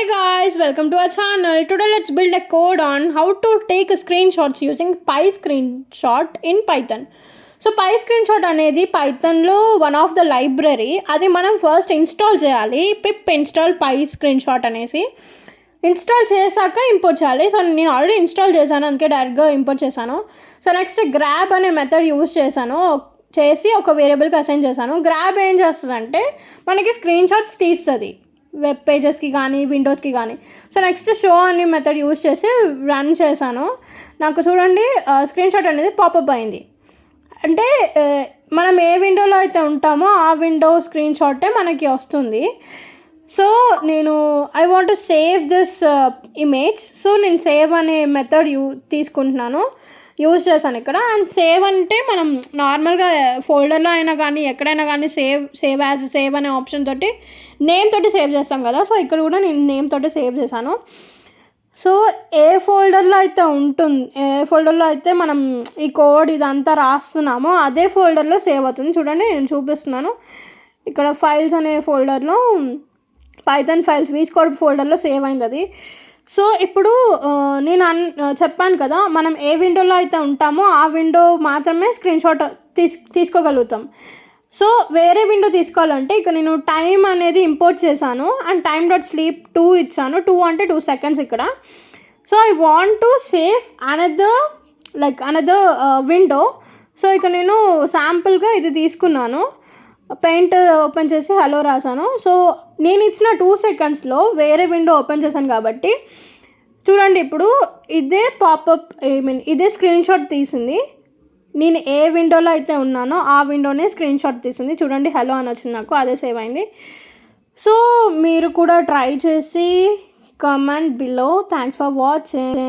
Hey guys, welcome to our channel. Today let's build a code on how to take screenshots using PyScreenshot in Python. So PyScreenshot అనేది పైథాన్లో one of the library. అది మనం first install చేయాలి. పిప్ install PyScreenshot అనేసి install చేశాక import చేయాలి. So నేను already install చేశాను, అందుకే డైరెక్ట్గా ఇంపోర్ట్ చేశాను. సో నెక్స్ట్ గ్రాబ్ అనే మెథడ్ యూజ్ చేసి ఒక వేరియబుల్కి అసైన్ చేశాను. గ్రాబ్ ఏం చేస్తుందంటే మనకి స్క్రీన్షాట్స్ తీస్తుంది వెబ్ పేజెస్కి కానీ విండోస్కి కానీ. సో నెక్స్ట్ షో అనే మెథడ్ యూజ్ చేసి రన్ చేశాను. నాకు చూడండి స్క్రీన్షాట్ అనేది పాపప్ అయింది. అంటే మనం ఏ విండోలో అయితే ఉంటామో ఆ విండో స్క్రీన్షాటే మనకి వస్తుంది. సో నేను I want to save this image. So నేను సేవ్ అనే మెథడ్ తీసుకుంటున్నాను, యూజ్ చేశాను ఇక్కడ. అండ్ సేవ్ అంటే మనం నార్మల్గా ఫోల్డర్లో అయినా కానీ ఎక్కడైనా కానీ సేవ్ అనే ఆప్షన్ తోటి నేమ్ తోటి సేవ్ చేస్తాం కదా. సో ఇక్కడ కూడా నేను నేమ్ తోటి సేవ్ చేశాను. సో ఏ ఫోల్డర్లో అయితే మనం ఈ కోడ్ ఇదంతా రాస్తున్నామో అదే ఫోల్డర్లో సేవ్ అవుతుంది. చూడండి నేను చూపిస్తున్నాను. ఇక్కడ ఫైల్స్ అనే ఫోల్డర్లో పైథాన్ ఫైల్స్ వీస్కోడ్ ఫోల్డర్లో సేవ్ అయింది అది. సో ఇప్పుడు నేను చెప్పాను కదా, మనం ఏ విండోలో అయితే ఉంటామో ఆ విండో మాత్రమే స్క్రీన్షాట్ తీసుకోగలుగుతాం. సో వేరే విండో తీసుకోవాలంటే ఇక నేను టైం అనేది ఇంపోర్ట్ చేశాను అండ్ time.sleep 2 ఇచ్చాను. 2 అంటే 2 seconds ఇక్కడ. So I want to save another window. So ఇక నేను శాంపుల్గా ఇది తీసుకున్నాను, పెయింట్ ఓపెన్ చేసి హలో రాశాను. సో నేను ఇచ్చిన 2 secondsలో వేరే విండో ఓపెన్ చేశాను కాబట్టి చూడండి ఇప్పుడు ఇదే పాపప్ ఇదే స్క్రీన్షాట్ తీసింది. నేను ఏ విండోలో అయితే ఉన్నానో ఆ విండోనే స్క్రీన్షాట్ తీసింది. చూడండి హలో అని వచ్చింది, నాకు అదే సేవ్ అయింది. సో మీరు కూడా ట్రై చేసి comment below. Thanks for watching.